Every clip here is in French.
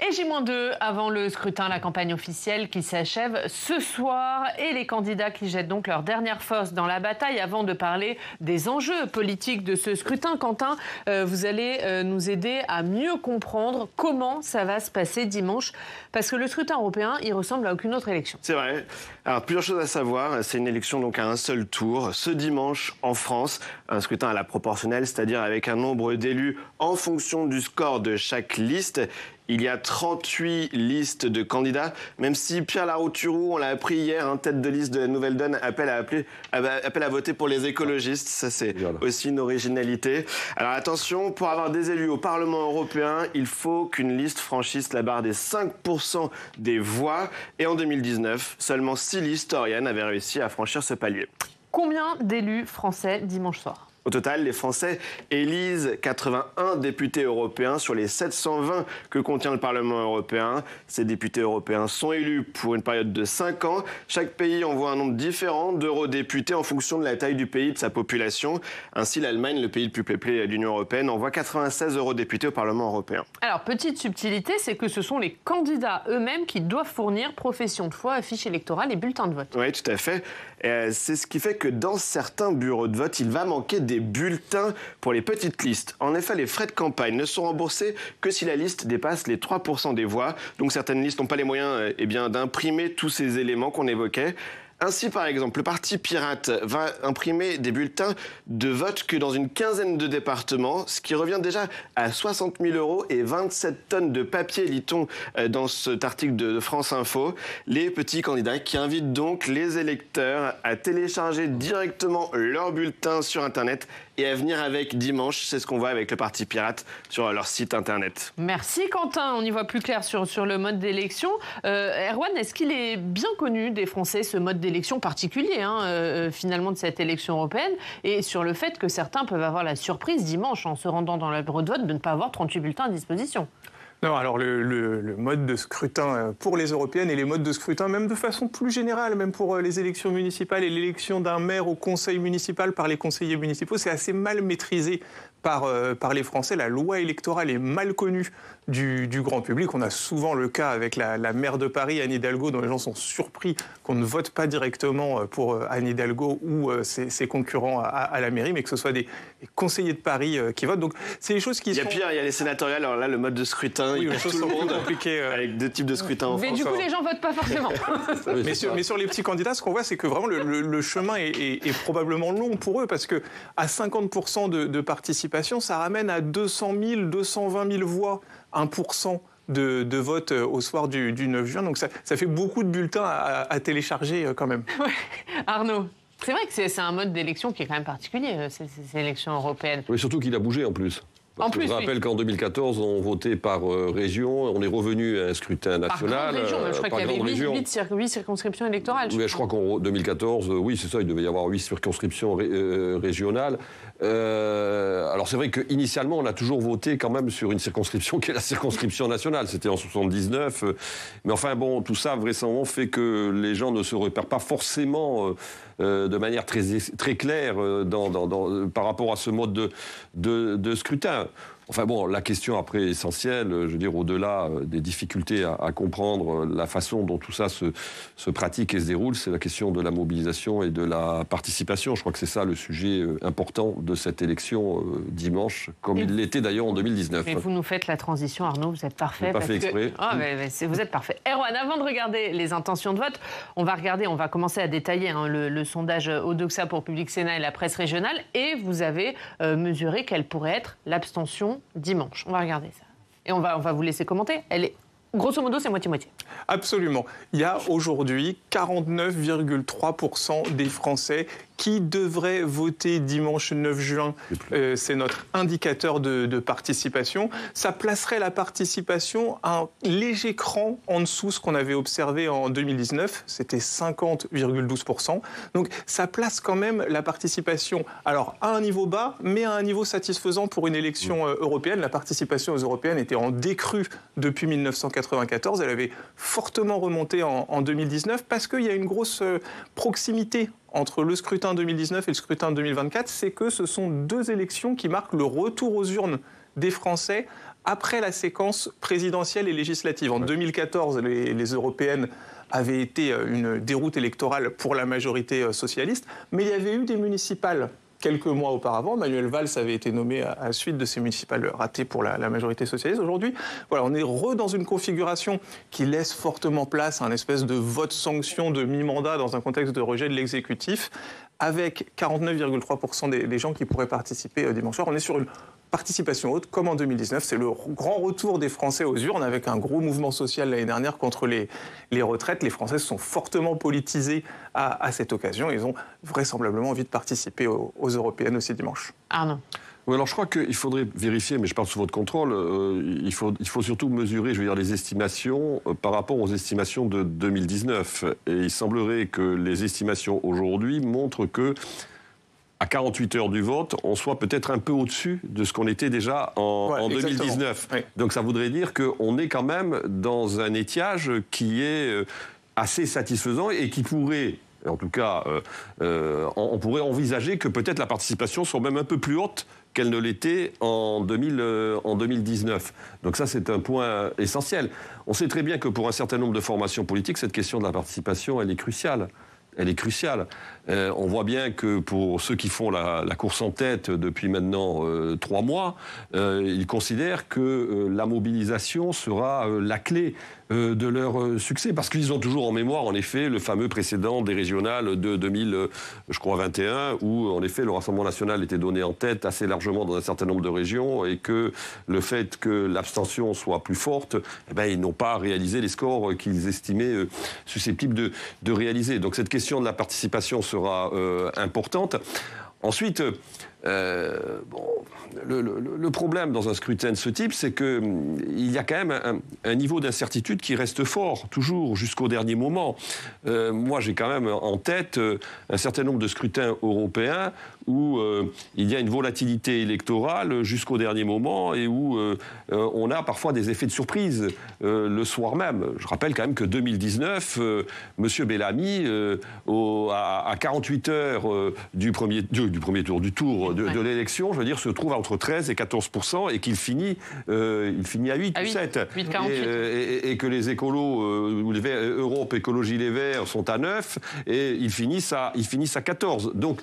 Et J-2 avant le scrutin, la campagne officielle qui s'achève ce soir et les candidats qui jettent donc leur dernière force dans la bataille. Avant de parler des enjeux politiques de ce scrutin, Quentin, vous allez nous aider à mieux comprendre comment ça va se passer dimanche, parce que le scrutin européen, il ressemble à aucune autre élection. C'est vrai. Alors, plusieurs choses à savoir. C'est une élection donc à un seul tour. Ce dimanche, en France, un scrutin à la proportionnelle, c'est-à-dire avec un nombre d'élus en fonction du score de chaque liste. Il y a 38 listes de candidats, même si Pierre Larouturou, on l'a appris hier, tête de liste de la Nouvelle Donne, appelle à voter pour les écologistes. Ça, c'est aussi une originalité. Alors attention, pour avoir des élus au Parlement européen, il faut qu'une liste franchisse la barre des 5% des voix. Et en 2019, seulement 6 listoriennes avaient réussi à franchir ce palier. Combien d'élus français dimanche soir ? Au total, les Français élisent 81 députés européens sur les 720 que contient le Parlement européen. Ces députés européens sont élus pour une période de 5 ans. Chaque pays envoie un nombre différent d'eurodéputés en fonction de la taille du pays et de sa population. Ainsi, l'Allemagne, le pays le plus peuplé de l'Union européenne, envoie 96 eurodéputés au Parlement européen. Alors, petite subtilité, c'est que ce sont les candidats eux-mêmes qui doivent fournir profession de foi, affiche électorale et bulletins de vote. Oui, tout à fait. C'est ce qui fait que dans certains bureaux de vote, il va manquer des bulletins pour les petites listes. En effet, les frais de campagne ne sont remboursés que si la liste dépasse les 3% des voix. Donc certaines listes n'ont pas les moyens d'imprimer tous ces éléments qu'on évoquait. Ainsi, par exemple, le Parti Pirate va imprimer des bulletins de vote que dans une quinzaine de départements, ce qui revient déjà à 60 000 € et 27 tonnes de papier, lit-on dans cet article de France Info. Les petits candidats qui invitent donc les électeurs à télécharger directement leur bulletin sur Internet et à venir avec dimanche. C'est ce qu'on voit avec le Parti Pirate sur leur site Internet. Merci Quentin, on y voit plus clair sur le mode d'élection. Erwan, est-ce qu'il est bien connu des Français, ce mode d'élection particulier finalement de cette élection européenne, et sur le fait que certains peuvent avoir la surprise dimanche en se rendant dans le bureau de vote de ne pas avoir 38 bulletins à disposition? Non, alors le mode de scrutin pour les européennes et les modes de scrutin, même de façon plus générale, même pour les élections municipales et l'élection d'un maire au conseil municipal par les conseillers municipaux, c'est assez mal maîtrisé par les Français. La loi électorale est mal connue du grand public. On a souvent le cas avec la maire de Paris, Anne Hidalgo, dont les gens sont surpris qu'on ne vote pas directement pour Anne Hidalgo ou ses concurrents à la mairie, mais que ce soit des conseillers de Paris qui votent. Donc c'est les choses qui sont... Il y a pire, il y a les sénatoriales. Alors là, le mode de scrutin, il casse tout le monde avec deux types de scrutins en France. Mais du coup, les gens votent pas forcément. mais sur les petits candidats, ce qu'on voit, c'est que vraiment le chemin est probablement long pour eux, parce que à 50% de participation, ça ramène à 200 000, 220 000 voix, 1% de vote au soir du 9 juin. Donc ça fait beaucoup de bulletins à télécharger quand même. Ouais. Arnaud, c'est vrai que c'est un mode d'élection qui est quand même particulier, ces élections européennes. Oui, surtout qu'il a bougé en plus. Je rappelle qu'en 2014, on votait par région, on est revenu à un scrutin national. Par grande région, je crois qu'il y avait 8 circonscriptions électorales. Je crois qu'en 2014, oui, c'est ça, il devait y avoir 8 circonscriptions régionales. Alors c'est vrai qu'initialement, on a toujours voté quand même sur une circonscription qui est la circonscription nationale. C'était en 79. Mais enfin bon, tout ça, vraisemblablement, fait que les gens ne se repèrent pas forcément de manière très claire par rapport à ce mode de scrutin. Enfin bon, la question après essentielle, je veux dire, au-delà des difficultés à comprendre la façon dont tout ça se pratique et se déroule, c'est la question de la mobilisation et de la participation. Je crois que c'est ça le sujet important de cette élection dimanche, comme il l'était d'ailleurs en 2019. Mais vous nous faites la transition, Arnaud, vous êtes parfait. Je n'ai pas fait exprès. Vous êtes parfait. Erwan, avant de regarder les intentions de vote, on va commencer à détailler le sondage Odoxa pour Public Sénat et la presse régionale, et vous avez mesuré quelle pourrait être l'abstention dimanche. On va regarder ça. Et on va vous laisser commenter. Grosso modo, c'est moitié-moitié. Absolument. Il y a aujourd'hui 49,3% des Français qui devraient voter dimanche 9 juin. C'est notre indicateur de participation. Ça placerait la participation un léger cran en dessous de ce qu'on avait observé en 2019. C'était 50,12%. Donc ça place quand même la participation alors à un niveau bas, mais à un niveau satisfaisant pour une élection européenne. La participation aux européennes était en décrue depuis 1994. Elle avait fortement remonté en 2019 parce qu'il y a une grosse proximité entre le scrutin 2019 et le scrutin 2024, c'est que ce sont deux élections qui marquent le retour aux urnes des Français après la séquence présidentielle et législative. En 2014, les européennes avaient été une déroute électorale pour la majorité socialiste, mais il y avait eu des municipales quelques mois auparavant. Manuel Valls avait été nommé à la suite de ces municipales ratées pour la majorité socialiste. Aujourd'hui, voilà, on est dans une configuration qui laisse fortement place à un espèce de vote sanction de mi-mandat dans un contexte de rejet de l'exécutif, avec 49,3% des gens qui pourraient participer dimanche soir. On est sur une participation haute, comme en 2019. C'est le grand retour des Français aux urnes, avec un gros mouvement social l'année dernière contre les retraites. Les Français se sont fortement politisés à cette occasion. Ils ont vraisemblablement envie de participer aux européennes aussi dimanche. Arnaud. Oui, alors je crois qu'il faudrait vérifier, mais je parle sous votre contrôle, il faut surtout mesurer, je veux dire, les estimations par rapport aux estimations de 2019. Et il semblerait que les estimations aujourd'hui montrent que à 48 heures du vote, on soit peut-être un peu au-dessus de ce qu'on était déjà en 2019. Oui. Donc ça voudrait dire qu'on est quand même dans un étiage qui est assez satisfaisant et qui pourrait, en tout cas, on pourrait envisager que peut-être la participation soit même un peu plus haute qu'elle ne l'était en 2019. Donc ça, c'est un point essentiel. On sait très bien que pour un certain nombre de formations politiques, cette question de la participation, elle est cruciale. Elle est cruciale. On voit bien que pour ceux qui font la course en tête depuis maintenant 3 mois, ils considèrent que la mobilisation sera la clé de leur succès. Parce qu'ils ont toujours en mémoire, en effet, le fameux précédent des régionales de 2021, où, en effet, le Rassemblement national était donné en tête assez largement dans un certain nombre de régions, et que le fait que l'abstention soit plus forte, eh ben, ils n'ont pas réalisé les scores qu'ils estimaient susceptibles de réaliser. Donc cette question de la participation sera importante. Ensuite, le problème dans un scrutin de ce type, c'est qu'il y a quand même un niveau d'incertitude qui reste fort, toujours jusqu'au dernier moment. Moi, j'ai quand même en tête un certain nombre de scrutins européens où il y a une volatilité électorale jusqu'au dernier moment et où on a parfois des effets de surprise le soir même. Je rappelle quand même que 2019, M. Bellamy, à 48 heures du premier tour, du tour de l'élection, je veux dire, se trouve entre 13 et 14% et qu'il finit à 8 ou 7. 8,48. Et que les écolos, ou les Verts, Europe Écologie Les Verts sont à 9 et ils finissent à 14. Donc,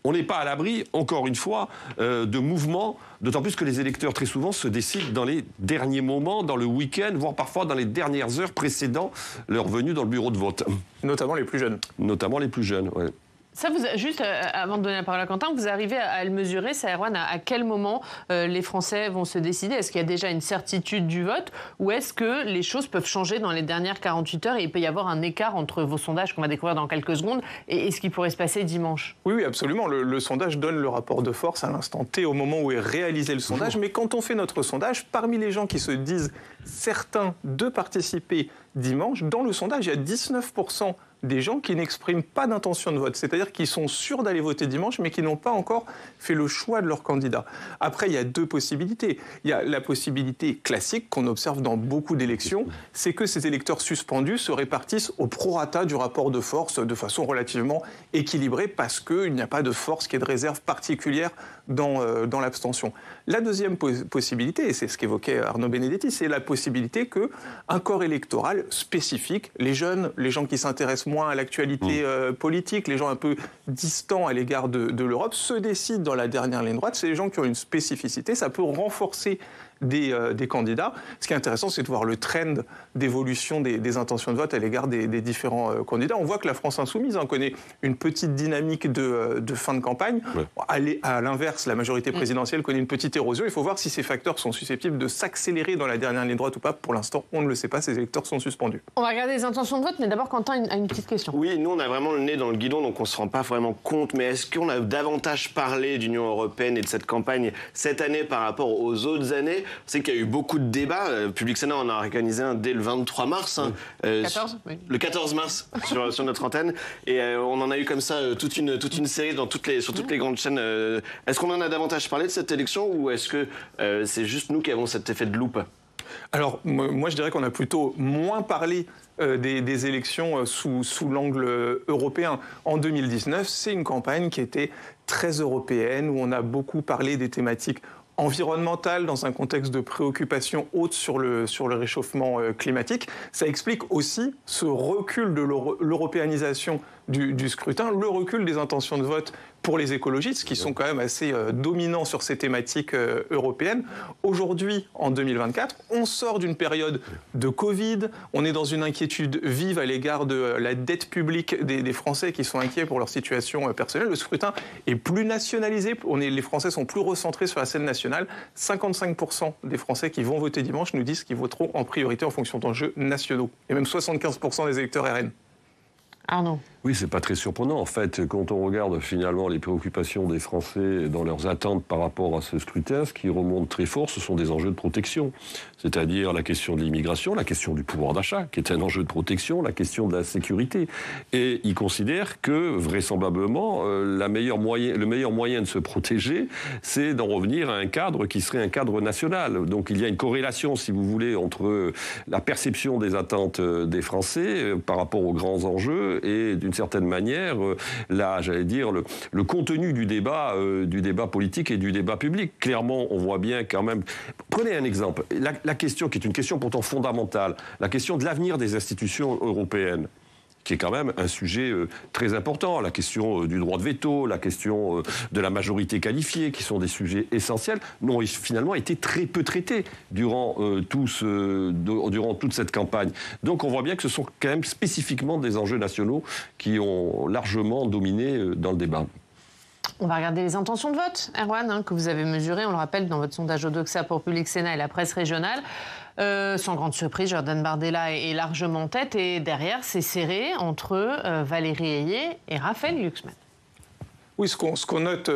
on n'est pas à l'abri, encore une fois, de mouvements, d'autant plus que les électeurs, très souvent, se décident dans les derniers moments, dans le week-end, voire parfois dans les dernières heures précédant leur venue dans le bureau de vote. Notamment les plus jeunes. Notamment les plus jeunes, oui. Ça, juste avant de donner la parole à Quentin, vous arrivez à le mesurer, ça, Erwan, à quel moment les Français vont se décider? Est-ce qu'il y a déjà une certitude du vote ou est-ce que les choses peuvent changer dans les dernières 48 heures et il peut y avoir un écart entre vos sondages qu'on va découvrir dans quelques secondes et ce qui pourrait se passer dimanche? Oui, absolument. Le sondage donne le rapport de force à l'instant T, au moment où est réalisé le sondage. Mais quand on fait notre sondage, parmi les gens qui se disent certains de participer dimanche, dans le sondage, il y a 19% des gens qui n'expriment pas d'intention de vote, c'est-à-dire qui sont sûrs d'aller voter dimanche, mais qui n'ont pas encore fait le choix de leur candidat. Après, il y a 2 possibilités. Il y a la possibilité classique qu'on observe dans beaucoup d'élections, c'est que ces électeurs suspendus se répartissent au prorata du rapport de force de façon relativement équilibrée, parce qu'il n'y a pas de force qui est de réserve particulière dans l'abstention. La deuxième possibilité, et c'est ce qu'évoquait Arnaud Benedetti, c'est la possibilité qu'un corps électoral spécifique, les jeunes, les gens qui s'intéressent moins à l'actualité politique, les gens un peu distants à l'égard de l'Europe, se décident dans la dernière ligne droite. C'est les gens qui ont une spécificité, ça peut renforcer des candidats. Ce qui est intéressant, c'est de voir le trend d'évolution des intentions de vote à l'égard des différents candidats. On voit que la France insoumise connaît une petite dynamique de fin de campagne. Ouais. À l'inverse, la majorité présidentielle connaît une petite érosion. Il faut voir si ces facteurs sont susceptibles de s'accélérer dans la dernière ligne droite ou pas. Pour l'instant, on ne le sait pas. Ces électeurs sont suspendus. On va regarder les intentions de vote, mais d'abord, Quentin a une petite question. Oui, nous, on a vraiment le nez dans le guidon, donc on ne se rend pas vraiment compte. Mais est-ce qu'on a davantage parlé d'Union européenne et de cette campagne cette année par rapport aux autres années? On sait qu'il y a eu beaucoup de débats. Public Sénat en a organisé un dès le 23 mars. 14, oui. Le 14 mars sur notre antenne. Et on en a eu comme ça toute une série sur toutes les grandes chaînes. Est-ce qu'on en a davantage parlé de cette élection ou est-ce que c'est juste nous qui avons cet effet de loupe? Alors, moi, je dirais qu'on a plutôt moins parlé des élections sous l'angle européen. En 2019, c'est une campagne qui était très européenne, où on a beaucoup parlé des thématiques environnementale, dans un contexte de préoccupation haute sur le réchauffement climatique. Ça explique aussi ce recul de l'européanisation du scrutin, le recul des intentions de vote pour les écologistes, qui sont quand même assez dominants sur ces thématiques européennes. Aujourd'hui, en 2024, on sort d'une période de Covid, on est dans une inquiétude vive à l'égard de la dette publique des Français qui sont inquiets pour leur situation personnelle. Le scrutin est plus nationalisé, les Français sont plus recentrés sur la scène nationale. 55% des Français qui vont voter dimanche nous disent qu'ils voteront en priorité en fonction d'enjeux nationaux. Et même 75% des électeurs RN. Arnaud. Oui, c'est pas très surprenant. En fait, quand on regarde finalement les préoccupations des Français dans leurs attentes par rapport à ce scrutin, ce qui remonte très fort, ce sont des enjeux de protection. C'est-à-dire la question de l'immigration, la question du pouvoir d'achat, qui est un enjeu de protection, la question de la sécurité. Et ils considèrent que, vraisemblablement, le meilleur moyen de se protéger, c'est d'en revenir à un cadre qui serait un cadre national. Donc il y a une corrélation, si vous voulez, entre la perception des attentes des Français par rapport aux grands enjeux et d'une certaine manière, le contenu du débat politique et du débat public. Clairement, on voit bien quand même... Prenez un exemple. La question qui est une question pourtant fondamentale, la question de l'avenir des institutions européennes, qui est quand même un sujet très important. La question du droit de veto, la question de la majorité qualifiée, qui sont des sujets essentiels, n'ont finalement été très peu traités durant toute cette campagne. Donc on voit bien que ce sont quand même spécifiquement des enjeux nationaux qui ont largement dominé dans le débat. On va regarder les intentions de vote, Erwan, que vous avez mesurées, on le rappelle, dans votre sondage Odoxa pour Public Sénat et la presse régionale. Sans grande surprise, Jordan Bardella est largement en tête et derrière, c'est serré entre Valérie Ayé et Raphaël Glucksmann. Oui, ce qu'on note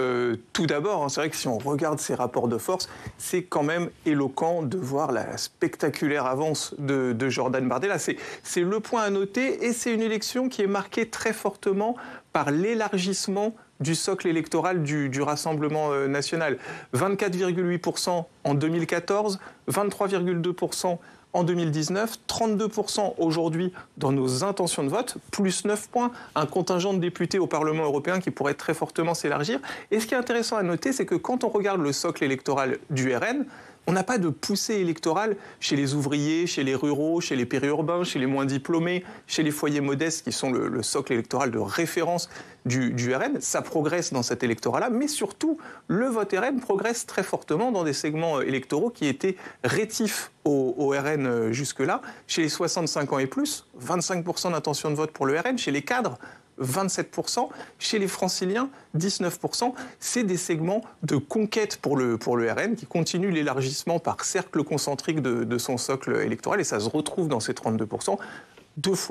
tout d'abord, c'est vrai que si on regarde ces rapports de force, c'est quand même éloquent de voir la spectaculaire avance de Jordan Bardella. C'est le point à noter et c'est une élection qui est marquée très fortement par l'élargissement du socle électoral du Rassemblement national. 24,8% en 2014, 23,2% en 2019, 32% aujourd'hui dans nos intentions de vote, plus 9 points, un contingent de députés au Parlement européen qui pourrait très fortement s'élargir. Et ce qui est intéressant à noter, c'est que quand on regarde le socle électoral du RN, on n'a pas de poussée électorale chez les ouvriers, chez les ruraux, chez les périurbains, chez les moins diplômés, chez les foyers modestes qui sont le socle électoral de référence du RN. Ça progresse dans cet électorat-là, mais surtout, le vote RN progresse très fortement dans des segments électoraux qui étaient rétifs au RN jusque-là. Chez les 65 ans et plus, 25% d'intention de vote pour le RN. Chez les cadres, 27%, chez les franciliens, 19%. C'est des segments de conquête pour le RN qui continuent l'élargissement par cercle concentrique de son socle électoral et ça se retrouve dans ces 32%.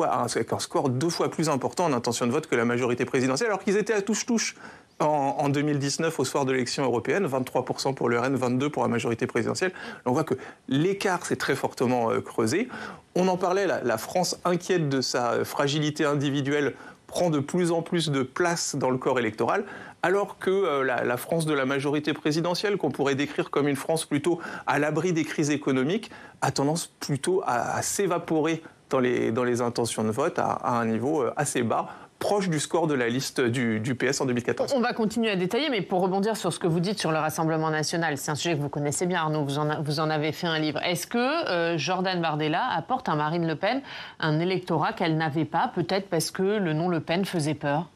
Avec un score 2 fois plus important en intention de vote que la majorité présidentielle, alors qu'ils étaient à touche-touche en 2019 au soir de l'élection européenne, 23% pour le RN, 22% pour la majorité présidentielle. On voit que l'écart s'est très fortement creusé. On en parlait, la France, inquiète de sa fragilité individuelle, prend de plus en plus de place dans le corps électoral, alors que la France de la majorité présidentielle, qu'on pourrait décrire comme une France plutôt à l'abri des crises économiques, a tendance plutôt à s'évaporer dans les intentions de vote à un niveau assez bas, proche du score de la liste du PS en 2014. On va continuer à détailler, mais pour rebondir sur ce que vous dites sur le Rassemblement national, c'est un sujet que vous connaissez bien, Arnaud, vous en avez fait un livre. Est-ce que Jordan Bardella apporte à Marine Le Pen un électorat qu'elle n'avait pas, peut-être parce que le nom Le Pen faisait peur ?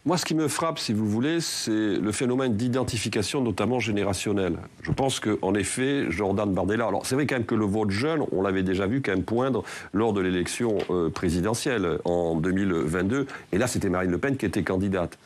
Moi, ce qui me frappe, si vous voulez, c'est le phénomène d'identification, notamment générationnelle. Je pense qu'en effet, Jordan Bardella... Alors, c'est vrai quand même que le vote jeune, on l'avait déjà vu quand même poindre lors de l'élection présidentielle en 2022. Et là, c'était Marine Le Pen qui était candidate.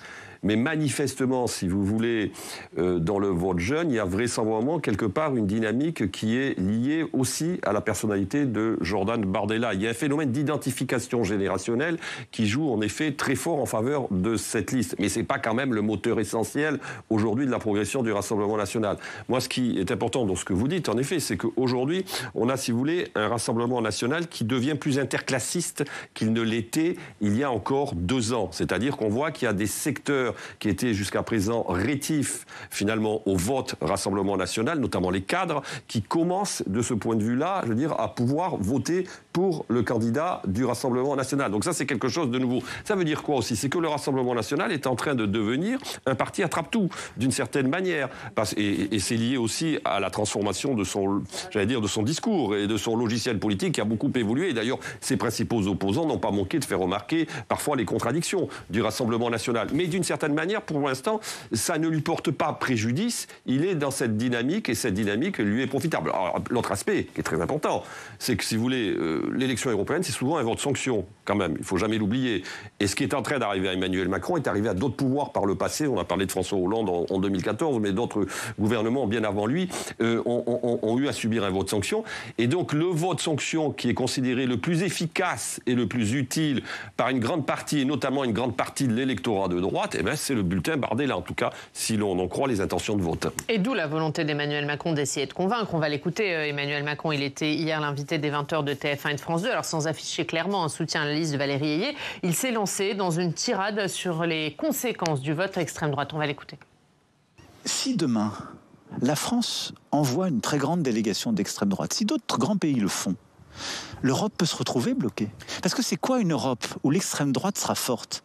Mais manifestement, si vous voulez, dans le vote jeune, il y a vraisemblablement quelque part une dynamique qui est liée aussi à la personnalité de Jordan Bardella. Il y a un phénomène d'identification générationnelle qui joue en effet très fort en faveur de cette liste. Mais c'est pas quand même le moteur essentiel aujourd'hui de la progression du Rassemblement national. Moi, ce qui est important dans ce que vous dites, en effet, c'est qu'aujourd'hui, on a, si vous voulez, un Rassemblement national qui devient plus interclassiste qu'il ne l'était il y a encore 2 ans. C'est-à-dire qu'on voit qu'il y a des secteurs électeurs qui étaient jusqu'à présent rétifs finalement au vote Rassemblement national, notamment les cadres, qui commencent de ce point de vue-là, je veux dire, à pouvoir voter pour le candidat du Rassemblement national. Donc ça, c'est quelque chose de nouveau. Ça veut dire quoi aussi? C'est que le Rassemblement national est en train de devenir un parti attrape-tout, d'une certaine manière. Et c'est lié aussi à la transformation de son, j'allais dire, de son discours et de son logiciel politique qui a beaucoup évolué. Et d'ailleurs, ses principaux opposants n'ont pas manqué de faire remarquer parfois les contradictions du Rassemblement national. Mais d'une certaine manière, pour l'instant, ça ne lui porte pas préjudice. Il est dans cette dynamique et cette dynamique lui est profitable. Alors, l'autre aspect qui est très important, c'est que si vous voulez, l'élection européenne, c'est souvent un vote sanction, quand même. Il ne faut jamais l'oublier. Et ce qui est en train d'arriver à Emmanuel Macron est arrivé à d'autres pouvoirs par le passé. On a parlé de François Hollande en 2014, mais d'autres gouvernements bien avant lui ont eu à subir un vote sanction. Et donc, le vote sanction qui est considéré le plus efficace et le plus utile par une grande partie, et notamment une grande partie de l'électorat de droite, eh bien, c'est le bulletin Bardella, en tout cas, si l'on en croit les intentions de vote. Et d'où la volonté d'Emmanuel Macron d'essayer de convaincre. On va l'écouter, Emmanuel Macron. Il était hier l'invité des 20h de TF1 et de France 2. Alors, sans afficher clairement un soutien à la liste de Valérie Ayé, il s'est lancé dans une tirade sur les conséquences du vote à extrême droite. On va l'écouter. Si demain, la France envoie une très grande délégation d'extrême droite, si d'autres grands pays le font, l'Europe peut se retrouver bloquée. Parce que c'est quoi une Europe où l'extrême droite sera forte?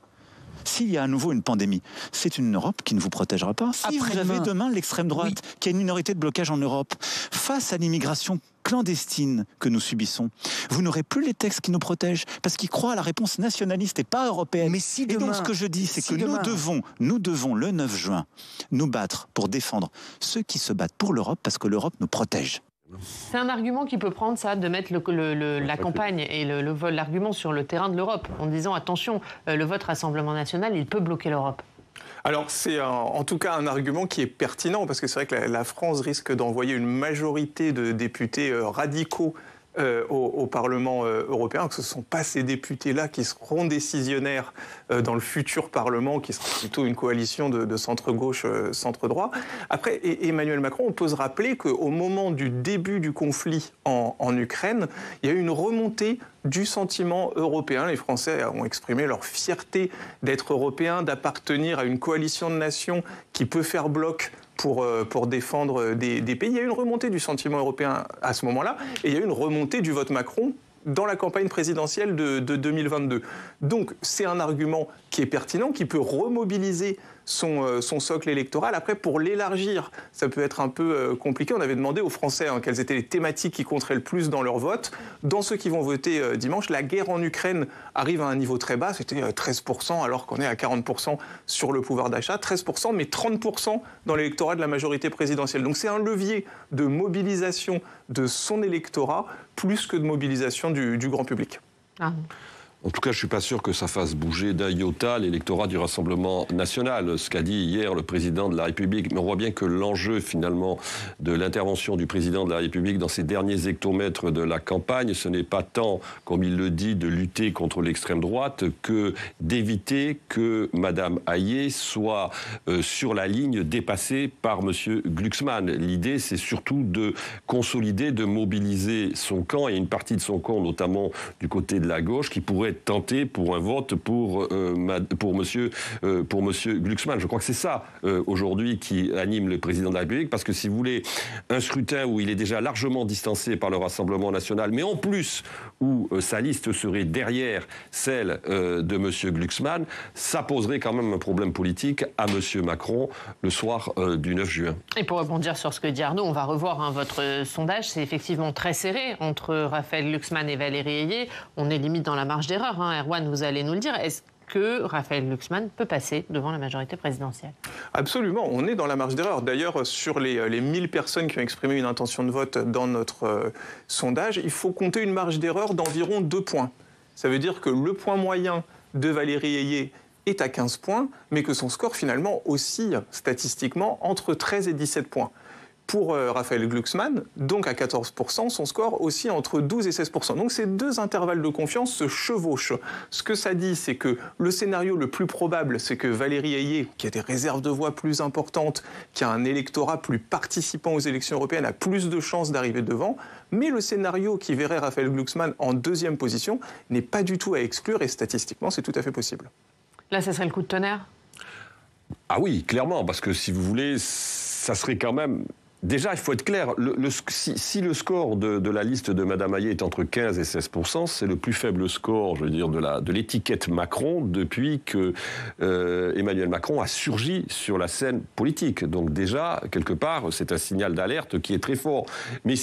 S'il y a à nouveau une pandémie, c'est une Europe qui ne vous protégera pas. Si vous avez demain l'extrême droite, qui a une minorité de blocage en Europe, face à l'immigration clandestine que nous subissons, vous n'aurez plus les textes qui nous protègent, parce qu'ils croient à la réponse nationaliste et pas européenne. Mais si demain, et donc ce que je dis, c'est que nous devons le 9 juin nous battre pour défendre ceux qui se battent pour l'Europe, parce que l'Europe nous protège. C'est un argument qui peut prendre, ça, de mettre la campagne et l'argument sur le terrain de l'Europe, en disant attention, le vote Rassemblement national, il peut bloquer l'Europe. Alors, c'est en tout cas un argument qui est pertinent, parce que c'est vrai que la France risque d'envoyer une majorité de députés radicaux au Parlement européen, que ce ne sont pas ces députés-là qui seront décisionnaires dans le futur Parlement, qui sera plutôt une coalition de centre-gauche, centre-droit. Après, Emmanuel Macron, on peut se rappeler qu'au moment du début du conflit en Ukraine, il y a eu une remontée du sentiment européen. Les Français ont exprimé leur fierté d'être européens, d'appartenir à une coalition de nations qui peut faire bloc pour défendre des pays. Il y a eu une remontée du sentiment européen à ce moment-là, et il y a eu une remontée du vote Macron dans la campagne présidentielle de 2022. Donc c'est un argument qui est pertinent, qui peut remobiliser son socle électoral. Après, pour l'élargir, ça peut être un peu compliqué. On avait demandé aux Français quelles étaient les thématiques qui compteraient le plus dans leur vote. Dans ceux qui vont voter dimanche, la guerre en Ukraine arrive à un niveau très bas. C'était 13%, alors qu'on est à 40% sur le pouvoir d'achat. 13%, mais 30% dans l'électorat de la majorité présidentielle. Donc c'est un levier de mobilisation de son électorat, plus que de mobilisation du grand public. Ah. En tout cas, je ne suis pas sûr que ça fasse bouger d'un iota l'électorat du Rassemblement national. Ce qu'a dit hier le président de la République. Mais on voit bien que l'enjeu, finalement, de l'intervention du président de la République dans ces derniers hectomètres de la campagne, ce n'est pas tant, comme il le dit, de lutter contre l'extrême droite, que d'éviter que Mme Ayé soit sur la ligne dépassée par M. Glucksmann. L'idée, c'est surtout de consolider, de mobiliser son camp, et une partie de son camp, notamment du côté de la gauche, qui pourrait tenté pour un vote pour monsieur Glucksmann. Je crois que c'est ça aujourd'hui qui anime le président de la République, parce que si vous voulez un scrutin où il est déjà largement distancé par le Rassemblement national, mais en plus où sa liste serait derrière celle de monsieur Glucksmann, ça poserait quand même un problème politique à monsieur Macron le soir du 9 juin. Et pour rebondir sur ce que dit Arnaud, on va revoir votre sondage. C'est effectivement très serré entre Raphaël Glucksmann et Valérie Ayé. On est limite dans la marge d'erreur. Erwan, vous allez nous le dire. Est-ce que Raphaël Glucksmann peut passer devant la majorité présidentielle? Absolument, on est dans la marge d'erreur. D'ailleurs, sur les 1000 personnes qui ont exprimé une intention de vote dans notre sondage, il faut compter une marge d'erreur d'environ 2 points. Ça veut dire que le point moyen de Valérie Ayé est à 15 points, mais que son score finalement oscille statistiquement entre 13 et 17 points. Pour Raphaël Glucksmann, donc à 14%, son score aussi entre 12 et 16%. Donc ces deux intervalles de confiance se chevauchent. Ce que ça dit, c'est que le scénario le plus probable, c'est que Valérie Ayé, qui a des réserves de voix plus importantes, qui a un électorat plus participant aux élections européennes, a plus de chances d'arriver devant. Mais le scénario qui verrait Raphaël Glucksmann en deuxième position n'est pas du tout à exclure, et statistiquement, c'est tout à fait possible. Là, ça serait le coup de tonnerre ? Ah oui, clairement, parce que si vous voulez, ça serait quand même... Déjà, il faut être clair, si le score de la liste de Mme Hayet est entre 15 et 16%, c'est le plus faible score, je veux dire, de l'étiquette Macron depuis que Emmanuel Macron a surgi sur la scène politique. Donc déjà, quelque part, c'est un signal d'alerte qui est très fort. Mais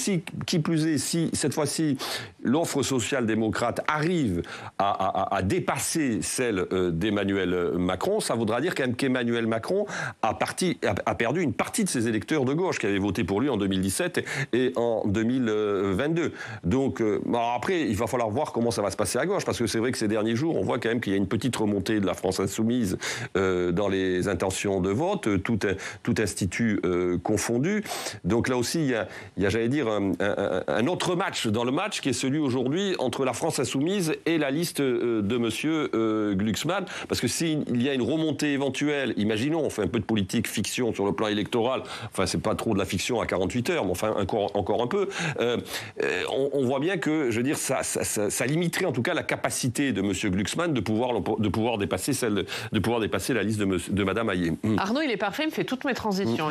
qui plus est, si cette fois-ci, l'offre social-démocrate arrive à dépasser celle d'Emmanuel Macron, ça voudra dire quand même qu'Emmanuel Macron a perdu une partie de ses électeurs de gauche qui avaient voté pour lui en 2017 et en 2022. Donc, après, il va falloir voir comment ça va se passer à gauche, parce que c'est vrai que ces derniers jours, on voit quand même qu'il y a une petite remontée de la France insoumise dans les intentions de vote, tout institut confondu. Donc là aussi, il y a j'allais dire, un autre match dans le match, qui est celui aujourd'hui entre la France insoumise et la liste de monsieur Glucksmann, parce que s'il y a une remontée éventuelle, imaginons, on fait un peu de politique fiction sur le plan électoral, enfin c'est pas trop de la fiction à 48 heures, mais enfin encore un peu, on voit bien que, je veux dire, ça limiterait en tout cas la capacité de M. Glucksmann de pouvoir dépasser la liste de Mme Hayet. Arnaud, il est parfait, il me fait toutes mes transitions.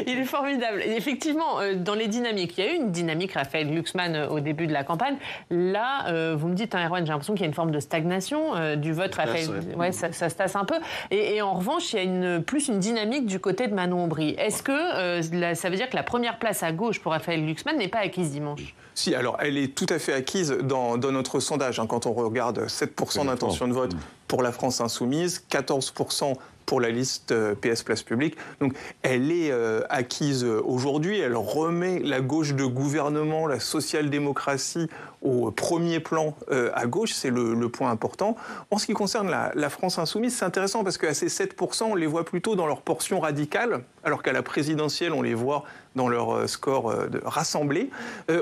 Il est formidable. Et effectivement, dans les dynamiques, il y a eu une dynamique, Raphaël Glucksmann, au début de la campagne. Là, vous me dites, Erwan, j'ai l'impression qu'il y a une forme de stagnation du vote. Raphaël, ouais, ça se tasse un peu. Et en revanche, il y a plus une dynamique du côté de Manon Aubry. Est-ce que ça veut dire que la première place à gauche pour Raphaël Glucksmann n'est pas acquise dimanche? Si, alors elle est tout à fait acquise dans notre sondage. Quand on regarde 7% d'intention de vote pour la France insoumise, 14% pour la liste PS Place Publique. Donc elle est acquise aujourd'hui. Elle remet la gauche de gouvernement, la social-démocratie au premier plan à gauche. C'est le point important. En ce qui concerne la France insoumise, c'est intéressant parce qu'à ces 7%, on les voit plutôt dans leur portion radicale, alors qu'à la présidentielle, on les voit dans leur score rassemblé.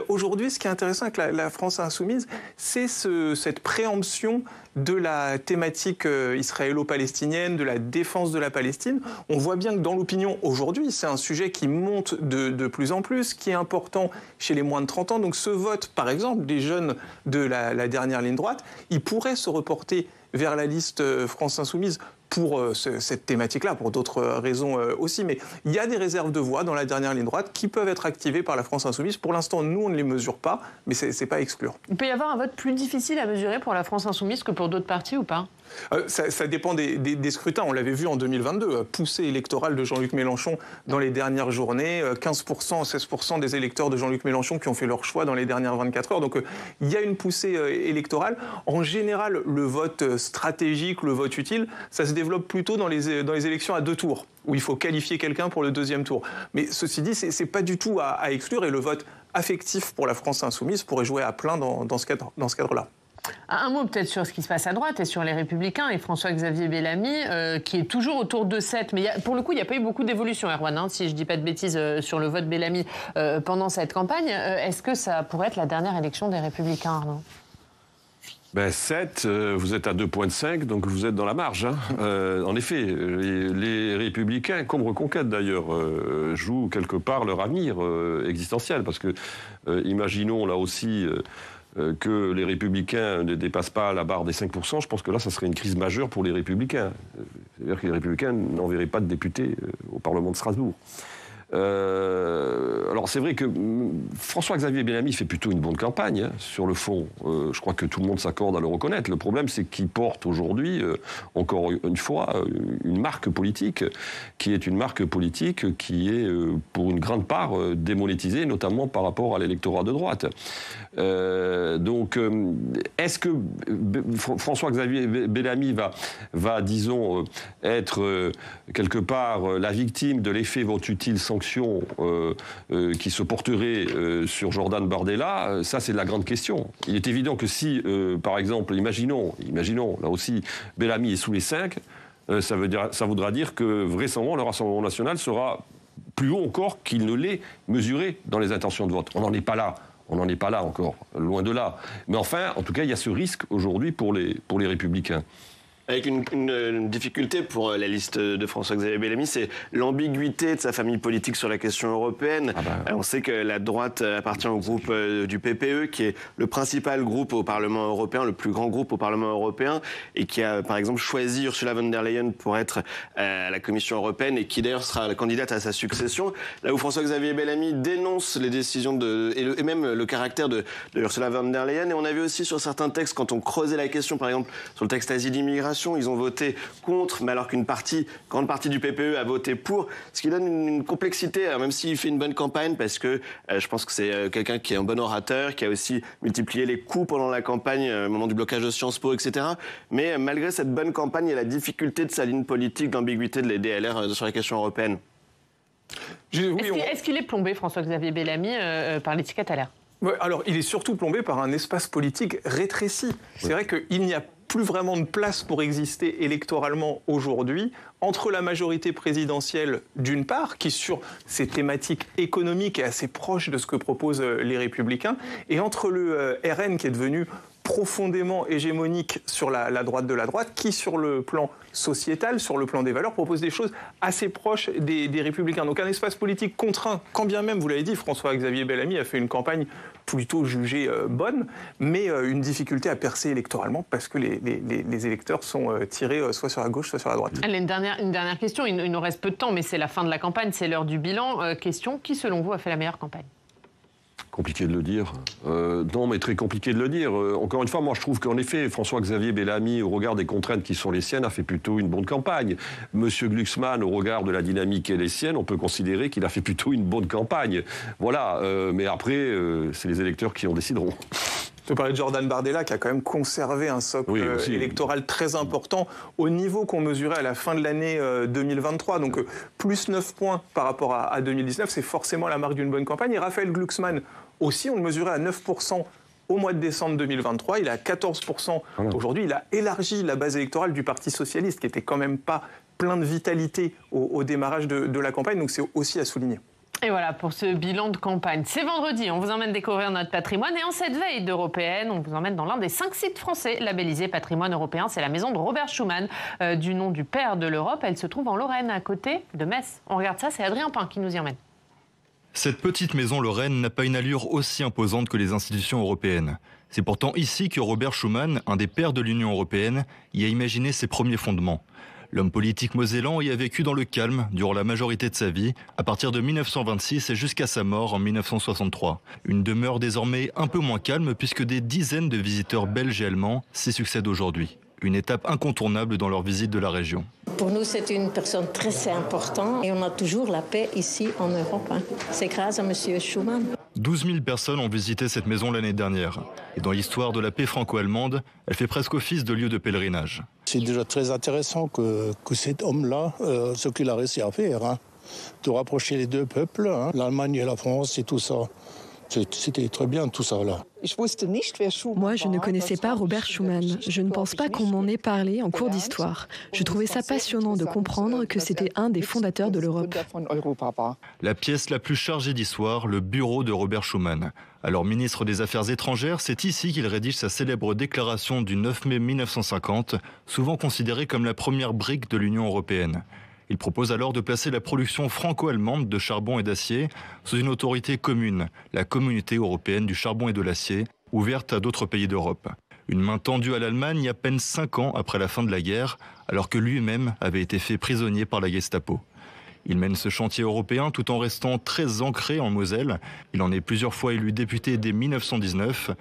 Aujourd'hui, ce qui est intéressant avec la France insoumise, c'est cette préemption de la thématique israélo-palestinienne, de la défense de la Palestine. On voit bien que dans l'opinion aujourd'hui, c'est un sujet qui monte de plus en plus, qui est important chez les moins de 30 ans. Donc ce vote, par exemple, des jeunes de la dernière ligne droite, il pourrait se reporter vers la liste France Insoumise pour cette thématique-là, pour d'autres raisons aussi. Mais il y a des réserves de voix dans la dernière ligne droite qui peuvent être activées par la France Insoumise. Pour l'instant, nous, on ne les mesure pas, mais ce n'est pas à exclure. Il peut y avoir un vote plus difficile à mesurer pour la France Insoumise que pour d'autres partis ou pas ? Ça dépend des scrutins. On l'avait vu en 2022, poussée électorale de Jean-Luc Mélenchon dans les dernières journées, 15%, 16% des électeurs de Jean-Luc Mélenchon qui ont fait leur choix dans les dernières 24 heures. Donc il y a une poussée électorale. En général, le vote stratégique, le vote utile, ça se développe plutôt dans les élections à 2 tours, où il faut qualifier quelqu'un pour le 2e tour. Mais ceci dit, c'est pas du tout à exclure, et le vote affectif pour la France insoumise pourrait jouer à plein dans ce cadre-là. Un mot peut-être sur ce qui se passe à droite et sur les Républicains et François-Xavier Bellamy, qui est toujours autour de 7. Mais pour le coup, il n'y a pas eu beaucoup d'évolution, Erwan, si je ne dis pas de bêtises, sur le vote Bellamy pendant cette campagne. Est-ce que ça pourrait être la dernière élection des Républicains, Arnaud ? 7, vous êtes à 2,5, donc vous êtes dans la marge. En effet, les Républicains, comme Reconquête d'ailleurs, jouent quelque part leur avenir existentiel. Parce que, imaginons là aussi que les Républicains ne dépassent pas la barre des 5%, je pense que là, ça serait une crise majeure pour les Républicains. C'est-à-dire que les Républicains n'enverraient pas de députés au Parlement de Strasbourg. Alors c'est vrai que François-Xavier Bellamy fait plutôt une bonne campagne sur le fond. Je crois que tout le monde s'accorde à le reconnaître. Le problème, c'est qu'il porte aujourd'hui, encore une fois, une marque politique qui est pour une grande part démonétisée, notamment par rapport à l'électorat de droite. Donc, est-ce que François-Xavier Bellamy va disons, être quelque part la victime de l'effet vote utile sanction qui se porterait sur Jordan Bardella? Ça, c'est la grande question. Il est évident que si, par exemple, imaginons, là aussi, Bellamy est sous les 5, ça voudra dire que vraisemblablement le Rassemblement national sera plus haut encore qu'il ne l'est mesuré dans les intentions de vote. On n'en est pas là. On n'en est pas là encore, loin de là. Mais enfin, en tout cas, il y a ce risque aujourd'hui pour les Républicains. Avec une difficulté pour la liste de François-Xavier Bellamy, c'est l'ambiguïté de sa famille politique sur la question européenne. On sait que la droite appartient au groupe du PPE, qui est le principal groupe au Parlement européen, le plus grand groupe au Parlement européen, et qui a par exemple choisi Ursula von der Leyen pour être à la Commission européenne, et qui d'ailleurs sera la candidate à sa succession. Là où François-Xavier Bellamy dénonce les décisions et même le caractère de Ursula von der Leyen. Et on a vu aussi sur certains textes, quand on creusait la question, par exemple sur le texte asile-immigration, ils ont voté contre, mais alors qu'une grande partie du PPE a voté pour, ce qui donne une complexité, même s'il fait une bonne campagne, parce que je pense que c'est quelqu'un qui est un bon orateur, qui a aussi multiplié les coups pendant la campagne, au moment du blocage de Sciences Po, etc. Mais malgré cette bonne campagne, il y a la difficulté de sa ligne politique, d'ambiguïté de l'EDLR sur la question européenne. Est-ce qu'il est plombé, François-Xavier Bellamy, par l'étiquette LR ? Alors, il est surtout plombé par un espace politique rétréci. C'est vrai qu'il n'y a plus vraiment de place pour exister électoralement aujourd'hui entre la majorité présidentielle d'une part, qui sur ces thématiques économiques est assez proche de ce que proposent les Républicains, et entre le RN qui est devenu profondément hégémonique sur la droite de la droite, qui sur le plan sociétal, sur le plan des valeurs, propose des choses assez proches des Républicains. Donc un espace politique contraint, quand bien même, vous l'avez dit, François-Xavier Bellamy a fait une campagne plutôt jugée bonne, mais une difficulté à percer électoralement parce que les électeurs sont tirés soit sur la gauche, soit sur la droite. Allez, une dernière question, il nous reste peu de temps, mais c'est la fin de la campagne, c'est l'heure du bilan. Question, qui selon vous a fait la meilleure campagne ? Compliqué de le dire. Non, mais très compliqué de le dire. Encore une fois, moi, je trouve qu'en effet, François-Xavier Bellamy, au regard des contraintes qui sont les siennes, a fait plutôt une bonne campagne. Monsieur Glucksmann, au regard de la dynamique qui est les siennes, on peut considérer qu'il a fait plutôt une bonne campagne. Voilà. Mais après, c'est les électeurs qui en décideront. Je peux parler de Jordan Bardella qui a quand même conservé un socle électoral très important au niveau qu'on mesurait à la fin de l'année 2023. Donc plus 9 points par rapport à 2019, c'est forcément la marque d'une bonne campagne. Et Raphaël Glucksmann aussi, on le mesurait à 9% au mois de décembre 2023. Il est à 14% aujourd'hui. Il a élargi la base électorale du Parti socialiste qui n'était quand même pas plein de vitalité au démarrage de la campagne. Donc c'est aussi à souligner. Et voilà pour ce bilan de campagne. C'est vendredi, on vous emmène découvrir notre patrimoine et en cette veille d'Européenne, on vous emmène dans l'un des 5 sites français labellisés patrimoine européen. C'est la maison de Robert Schuman, du nom du père de l'Europe. Elle se trouve en Lorraine, à côté de Metz. On regarde ça, c'est Adrien Pain qui nous y emmène. Cette petite maison lorraine n'a pas une allure aussi imposante que les institutions européennes. C'est pourtant ici que Robert Schuman, un des pères de l'Union européenne, y a imaginé ses premiers fondements. L'homme politique mosellan y a vécu dans le calme durant la majorité de sa vie, à partir de 1926 et jusqu'à sa mort en 1963. Une demeure désormais un peu moins calme puisque des dizaines de visiteurs belges et allemands s'y succèdent aujourd'hui. Une étape incontournable dans leur visite de la région. Pour nous, c'est une personne très importante et on a toujours la paix ici en Europe. C'est grâce à M. Schuman. 12 000 personnes ont visité cette maison l'année dernière. Et dans l'histoire de la paix franco-allemande, elle fait presque office de lieu de pèlerinage. C'est déjà très intéressant que cet homme-là, ce qu'il a réussi à faire, de rapprocher les deux peuples, l'Allemagne et la France et tout ça. C'était très bien tout ça là. Moi, je ne connaissais pas Robert Schuman. Je ne pense pas qu'on m'en ait parlé en cours d'histoire. Je trouvais ça passionnant de comprendre que c'était un des fondateurs de l'Europe. La pièce la plus chargée d'histoire, le bureau de Robert Schuman. Alors ministre des Affaires étrangères, c'est ici qu'il rédige sa célèbre déclaration du 9 mai 1950, souvent considérée comme la première brique de l'Union européenne. Il propose alors de placer la production franco-allemande de charbon et d'acier sous une autorité commune, la Communauté européenne du charbon et de l'acier, ouverte à d'autres pays d'Europe. Une main tendue à l'Allemagne à peine 5 ans après la fin de la guerre, alors que lui-même avait été fait prisonnier par la Gestapo. Il mène ce chantier européen tout en restant très ancré en Moselle. Il en est plusieurs fois élu député dès 1919.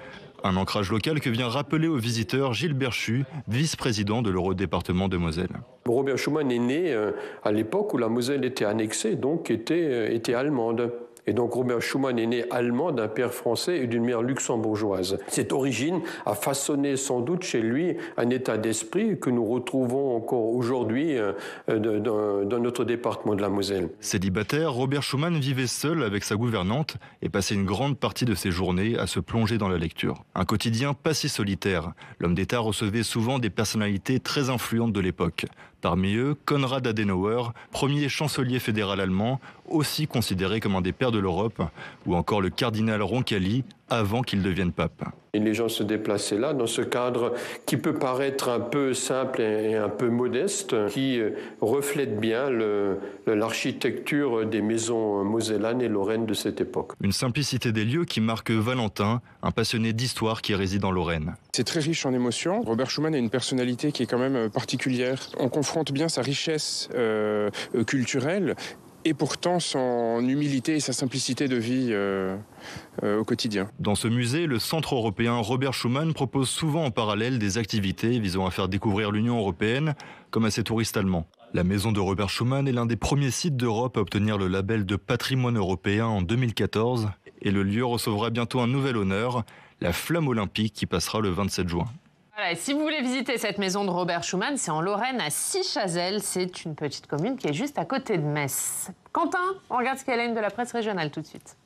Un ancrage local que vient rappeler aux visiteurs Gilles Berchu, vice-président de l'Eurodépartement de Moselle. Robert Schuman est né à l'époque où la Moselle était annexée, donc était allemande. Et donc Robert Schuman est né allemand d'un père français et d'une mère luxembourgeoise. Cette origine a façonné sans doute chez lui un état d'esprit que nous retrouvons encore aujourd'hui dans notre département de la Moselle. Célibataire, Robert Schuman vivait seul avec sa gouvernante et passait une grande partie de ses journées à se plonger dans la lecture. Un quotidien pas si solitaire. L'homme d'État recevait souvent des personnalités très influentes de l'époque. Parmi eux, Konrad Adenauer, premier chancelier fédéral allemand, aussi considéré comme un des pères de l'Europe, ou encore le cardinal Roncalli, avant qu'il devienne pape. Et les gens se déplaçaient là, dans ce cadre qui peut paraître un peu simple et un peu modeste, qui reflète bien l'architecture des maisons mosellanes et lorraines de cette époque. Une simplicité des lieux qui marque Valentin, un passionné d'histoire qui réside en Lorraine. C'est très riche en émotions. Robert Schuman a une personnalité qui est quand même particulière. On confronte bien sa richesse culturelle et pourtant son humilité et sa simplicité de vie au quotidien. Dans ce musée, le Centre européen Robert Schuman propose souvent en parallèle des activités visant à faire découvrir l'Union européenne, comme à ses touristes allemands. La maison de Robert Schuman est l'un des premiers sites d'Europe à obtenir le label de patrimoine européen en 2014 et le lieu recevra bientôt un nouvel honneur, la flamme olympique qui passera le 27 juin. Voilà, et si vous voulez visiter cette maison de Robert Schuman, c'est en Lorraine, à Sichazel. C'est une petite commune qui est juste à côté de Metz. Quentin, on regarde ce qu'elle a une de la presse régionale tout de suite.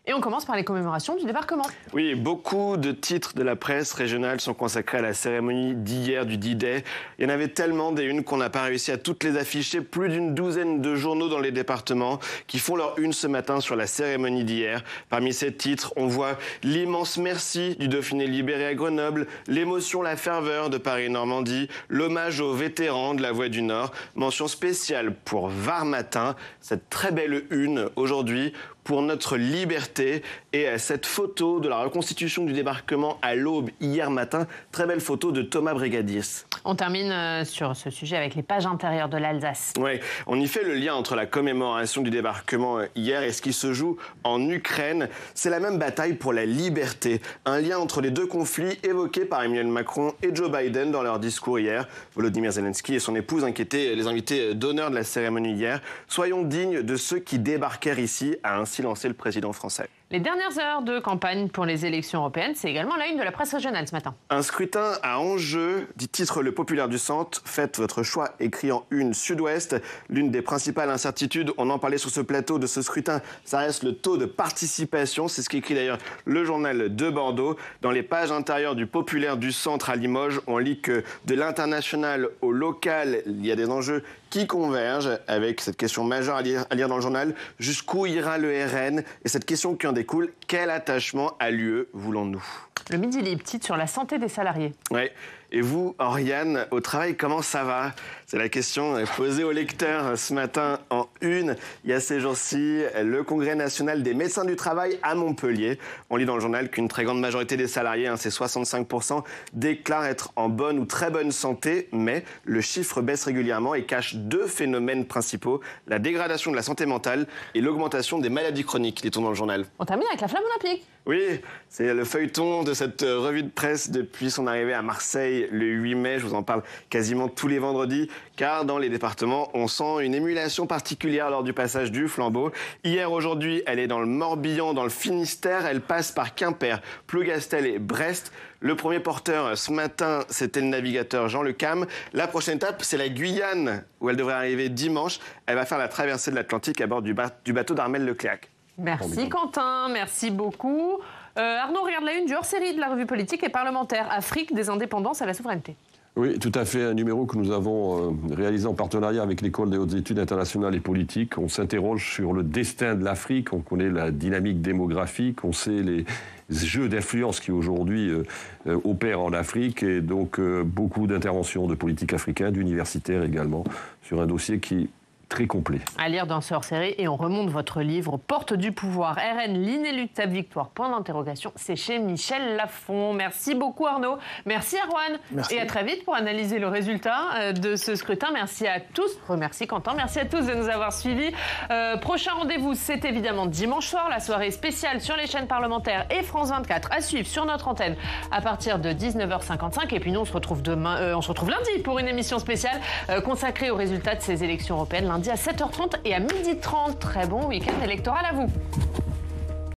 Et on commence par les commémorations du débarquement. Oui, beaucoup de titres de la presse régionale sont consacrés à la cérémonie d'hier du D-Day. Il y en avait tellement des unes qu'on n'a pas réussi à toutes les afficher. Plus d'une douzaine de journaux dans les départements qui font leur une ce matin sur la cérémonie d'hier. Parmi ces titres, on voit l'immense merci du Dauphiné libéré à Grenoble, l'émotion, la ferveur de Paris-Normandie, l'hommage aux vétérans de la Voie du Nord. Mention spéciale pour Var Matin, cette très belle une aujourd'hui pour notre liberté et cette photo de la reconstitution du débarquement à l'aube hier matin. Très belle photo de Thomas Brégadier. On termine sur ce sujet avec les pages intérieures de l'Alsace. Oui, on y fait le lien entre la commémoration du débarquement hier et ce qui se joue en Ukraine. C'est la même bataille pour la liberté. Un lien entre les deux conflits évoqués par Emmanuel Macron et Joe Biden dans leur discours hier. Volodymyr Zelensky et son épouse inquiétaient les invités d'honneur de la cérémonie hier. Soyons dignes de ceux qui débarquèrent ici, a ainsi lancé le président français. Les dernières heures de campagne pour les élections européennes, c'est également la une de la presse régionale ce matin. Un scrutin à enjeu, dit titre Le Populaire du Centre. Faites votre choix, écrit en une Sud-Ouest. L'une des principales incertitudes, on en parlait sur ce plateau de ce scrutin, ça reste le taux de participation. C'est ce qu'écrit d'ailleurs le journal de Bordeaux. Dans les pages intérieures du Populaire du Centre à Limoges, on lit que de l'international au local, il y a des enjeux qui convergent avec cette question majeure à lire dans le journal. Jusqu'où ira le RN? Et cette question qui en découle, quel attachement à l'UE voulons-nous? Le Midi Libre titre sur la santé des salariés. Oui. Et vous, Oriane, au travail, comment ça va? C'est la question posée aux lecteurs ce matin en une. Il y a ces jours-ci le Congrès national des médecins du travail à Montpellier. On lit dans le journal qu'une très grande majorité des salariés, c'est 65%, déclarent être en bonne ou très bonne santé. Mais le chiffre baisse régulièrement et cache deux phénomènes principaux, la dégradation de la santé mentale et l'augmentation des maladies chroniques, dit-on dans le journal. On termine avec la flamme olympique. Oui, c'est le feuilleton de cette revue de presse depuis son arrivée à Marseille le 8 mai. Je vous en parle quasiment tous les vendredis, car dans les départements, on sent une émulation particulière lors du passage du flambeau. Hier, aujourd'hui, elle est dans le Morbihan, dans le Finistère. Elle passe par Quimper, Plougastel et Brest. Le premier porteur ce matin, c'était le navigateur Jean Le Cam. La prochaine étape, c'est la Guyane, où elle devrait arriver dimanche. Elle va faire la traversée de l'Atlantique à bord du bateau d'Armel Lecléac. Merci Quentin, merci beaucoup. Arnaud, regarde la une du hors-série de la revue politique et parlementaire. Afrique, des indépendances à la souveraineté. Oui, tout à fait. Un numéro que nous avons réalisé en partenariat avec l'École des hautes études internationales et politiques. On s'interroge sur le destin de l'Afrique. On connaît la dynamique démographique. On sait les jeux d'influence qui aujourd'hui opèrent en Afrique. Et donc beaucoup d'interventions de politiques africains, d'universitaires également, sur un dossier qui très complet. À lire dans ce hors-série et on remonte votre livre Porte du pouvoir, RN, l'inéluctable victoire, point d'interrogation. C'est chez Michel Lafon. Merci beaucoup Arnaud. Merci Erwan. Merci. Et à très vite pour analyser le résultat de ce scrutin. Merci à tous. Remercie Quentin. Merci à tous de nous avoir suivis. Prochain rendez-vous, c'est évidemment dimanche soir, la soirée spéciale sur les chaînes parlementaires et France 24 à suivre sur notre antenne à partir de 19h55. Et puis nous, on se retrouve lundi pour une émission spéciale consacrée aux résultats de ces élections européennes. Lundi à 7h30 et à 12h30. Très bon week-end électoral à vous.